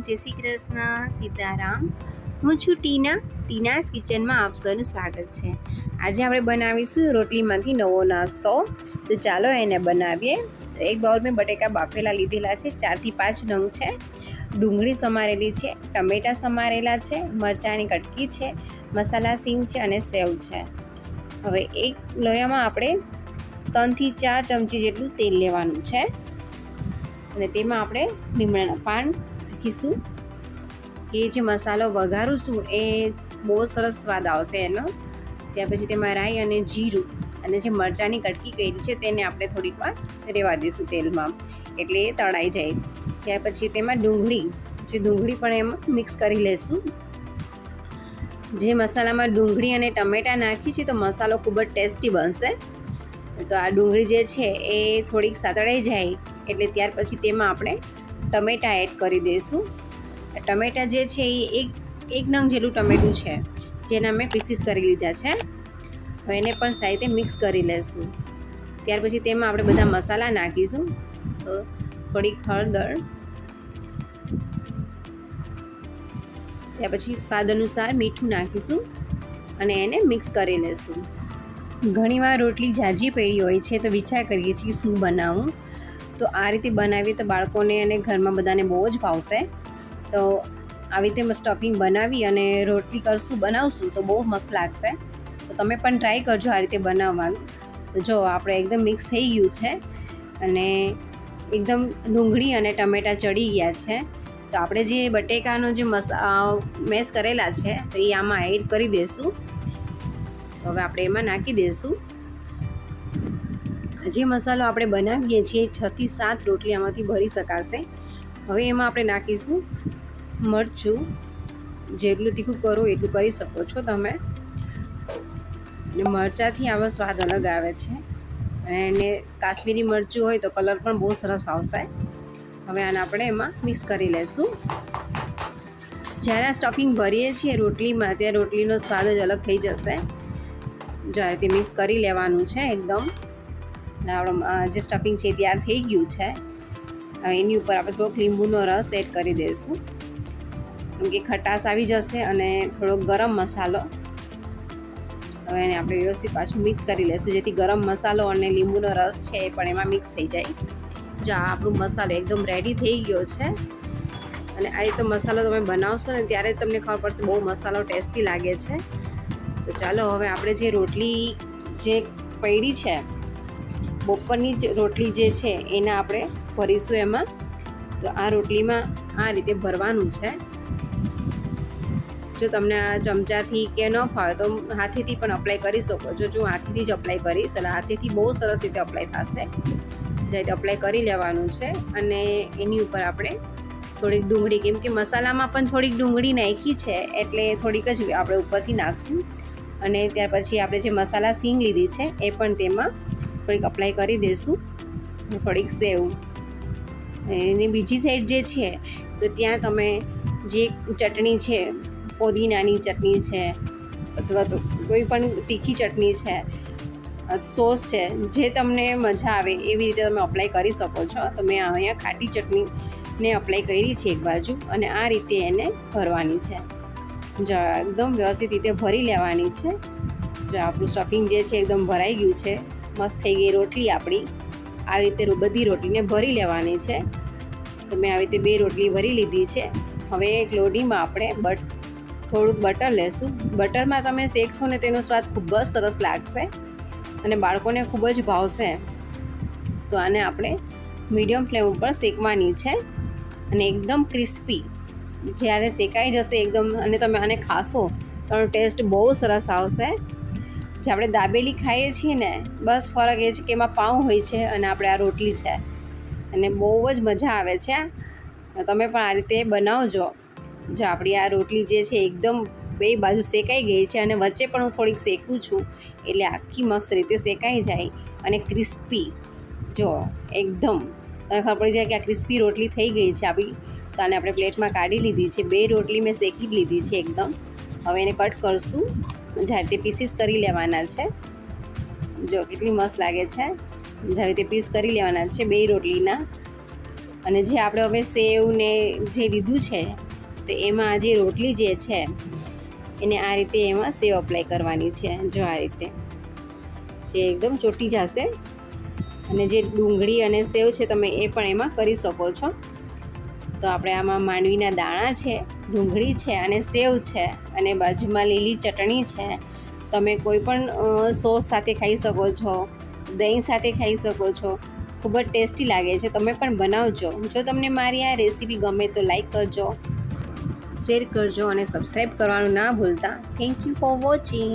જય શ્રી કૃષ્ણ, સીતારામ। હું છું ટીનાસ કિચનમાં આપ સૌનું સ્વાગત છે। આજે આપણે બનાવીશું રોટલીમાંથી નવો નાસ્તો। તો ચાલો એને બનાવીએ। તો એક બાઉલ મેં બટેકા બાફેલા લીધેલા છે, 4 થી 5 નંગ છે। ડુંગળી સમારેલી છે, ટમેટા સમારેલા છે, મરચાંની કટકી છે, મસાલા સિંગ છે અને સેવ છે। હવે એક લોયામાં આપણે 3 થી 4 ચમચી જેટલું તેલ લેવાનું છે અને તેમાં આપણે લીમડાના પાન નાખીશું કે જે મસાલો વઘારીશું એ બહુ સરસ સ્વાદ આવશે એનો। ત્યાર પછી તેમાં રાઈ અને જીરું અને જે મરચાંની કટકી કરી છે તેને આપણે થોડીક વાર રહેવા દઈશું તેલમાં, એટલે એ તળાઈ જાય। ત્યાર પછી તેમાં ડુંગળી પણ એમાં મિક્સ કરી લઈશું। જે મસાલામાં ડુંગળી અને ટમેટાં નાખી છે તો મસાલો ખૂબ જ ટેસ્ટી બનશે। તો આ ડુંગળી જે છે એ થોડીક સાતળાઈ જાય એટલે ત્યાર પછી તેમાં આપણે ટમેટાં એડ કરી દઈશું। ટમેટાં જે છે એ એક નંગ જેટલું ટમેટું છે જેના મેં પીસીસ કરી લીધા છે। હવે એને પણ સાથે મિક્સ કરી લઈશું। ત્યાર પછી તેમાં આપણે બધા મસાલા નાખીશું। તો થોડીક હળદર, ત્યાર પછી સ્વાદ અનુસાર મીઠું નાખીશું અને એને મિક્સ કરી લઈશું। ઘણીવાર રોટલી જાજી પડી હોય છે તો વિચાર કરીએ છીએ શું બનાવું, તો આ રીતે બનાવીએ તો બાળકોને અને ઘરમાં બધાને બહુ જ ભાવશે। તો આવી રીતે સ્ટફિંગ બનાવી અને રોટલી બનાવશું તો બહુ મસ્ત લાગશે। તો તમે પણ ટ્રાય કરજો આ રીતે બનાવવાનું। તો જો આપણે એકદમ મિક્સ થઈ ગયું છે અને એકદમ ડુંગળી અને ટમેટાં ચડી ગયા છે। તો આપણે જે બટેકાનો જે મેશ કરેલા છે તો એ આમાં એડ કરી દઈશું। તો હવે આપણે એમાં નાખી દઈશું। જે મસાલો આપણે બનાવીએ છીએ 6 થી 7 રોટલી આમાંથી ભરી શકાશે। હવે એમાં આપણે નાખીશું મરચું, જેટલું તીખું કરો એટલું કરી શકો છો તમે। અને મરચાંથી આવો સ્વાદ અલગ આવે છે અને એને કાશ્મીરી મરચું હોય તો કલર પણ બહુ સરસ આવશે। હવે આને આપણે એમાં મિક્સ કરી લઈશું। જ્યારે આ સ્ટફિંગ ભરીએ છીએ રોટલીમાં ત્યારે રોટલીનો સ્વાદ જ અલગ થઈ જશે। જો આ રીતે મિક્સ કરી લેવાનું છે એકદમ। આપણું જે સ્ટફિંગ છે તૈયાર થઈ ગયું છે। હવે એની ઉપર આપણે થોડોક લીંબુનો રસ એડ કરી દઈશું કેમ કે ખટાશ આવી જશે, અને થોડોક ગરમ મસાલો। હવે એને આપણે વ્યવસ્થિત પાછું મિક્સ કરી લઈશું જેથી ગરમ મસાલો અને લીંબુનો રસ છે એ પણ એમાં મિક્સ થઈ જાય। જો આપણું મસાલો એકદમ રેડી થઈ ગયો છે અને આ રીતે મસાલો તમે બનાવશો ને ત્યારે જ તમને ખબર પડશે બહુ મસાલો ટેસ્ટી લાગે છે। તો ચાલો હવે આપણે જે રોટલી જે પડી છે બપોરની જ રોટલી જે છે એને આપણે ભરીશું એમાં। તો આ રોટલીમાં આ રીતે ભરવાનું છે। જો તમને આ ચમચાથી કે ન ફાવે તો હાથેથી પણ અપ્લાય કરી શકો છો। જો હાથેથી જ અપ્લાય કરીશ એટલે હાથેથી બહુ સરસ રીતે અપ્લાય થશે। જે રીતે અપ્લાય કરી લેવાનું છે અને એની ઉપર આપણે થોડીક ડુંગળી, કેમ કે મસાલામાં પણ થોડીક ડુંગળી નાખી છે એટલે થોડીક જ આપણે ઉપરથી નાખશું। અને ત્યાર પછી આપણે જે મસાલા સિંગ લીધી છે એ પણ તેમાં થોડીક અપ્લાય કરી દઈશું। થોડીક સેવ, એની બીજી સાઈડ જે છે તો ત્યાં તમે જે ચટણી છે, ફોદીનાની ચટણી છે અથવા તો કોઈ પણ તીખી ચટણી છે, સોસ છે, જે તમને મજા આવે એવી રીતે તમે અપ્લાય કરી શકો છો। તો મેં અહીંયા ખાટી ચટણીને અપ્લાય કરી છે એક બાજુ, અને આ રીતે એને ભરવાની છે। જો એકદમ વ્યવસ્થિત રીતે ભરી લેવાની છે। જો આપણું સ્ટફિંગ જે છે એકદમ ભરાઈ ગયું છે, મસ્ત થઈ ગઈ રોટલી આપણી। આવી રીતે બધી રોટલીને ભરી લેવાની છે। તો મેં આવી રીતે 2 રોટલી ભરી લીધી છે। હવે એક લોઢીમાં આપણે થોડુંક બટર લેશું। બટરમાં તમે શેકશો ને તેનો સ્વાદ ખૂબ જ સરસ લાગશે અને બાળકોને ખૂબ જ ભાવશે। તો આને આપણે મીડિયમ ફ્લેમ ઉપર શેકવાની છે અને એકદમ ક્રિસ્પી જ્યારે શેકાઈ જશે એકદમ, અને તમે આને ખાશો તો એનો ટેસ્ટ બહુ સરસ આવશે। જે આપણે દાબેલી ખાઈએ છીએ ને, બસ ફરક એ છે કે એમાં પાઉં હોય છે અને આપણે આ રોટલી છે, અને બહુ જ મજા આવે છે। તમે પણ આ રીતે બનાવજો। જો આપણી આ રોટલી જે છે એકદમ 2 બાજુ શેકાઈ ગઈ છે અને વચ્ચે પણ હું થોડીક શેકું છું એટલે આખી મસ્ત રીતે શેકાઈ જાય અને ક્રિસ્પી। જો એકદમ તમને ખબર પડી જાય કે આ ક્રિસ્પી રોટલી થઈ ગઈ છે આપણી। તો આને આપણે પ્લેટમાં કાઢી લીધી છે। 2 રોટલી મેં શેકી લીધી છે એકદમ। હવે એને કટ કરશું, જે રીતે પીસીસ કરી લેવાના છે। જો કેટલી મસ્ત લાગે છે। જે રીતે પીસ કરી લેવાના છે 2 રોટલીના। અને જે આપણે હવે સેવ ને જે લીધું છે તો એમાં જે રોટલી જે છે એને આ રીતે એમાં સેવ અપ્લાય કરવાની છે. જો આ રીતે જે એકદમ ચોટી જશે. અને જે ડુંગળી અને સેવ છે તમે એ પણ એમાં કરી શકો છો. તો આપણે આમાં માંડવીના દાણા છે, ડુંગળી છે અને સેવ છે, અને બાજુમાં લીલી ચટણી છે. તમે કોઈ પણ સોસ સાથે ખાઈ શકો છો, દહીં સાથે ખાઈ શકો છો. ખૂબ જ ટેસ્ટી લાગે છે. તમે પણ બનાવજો. જો તમને મારી આ રેસીપી ગમે તો લાઈક કરજો, શેર કરજો અને સબસ્ક્રાઈબ કરવાનું ના ભૂલતા. Thank you for watching.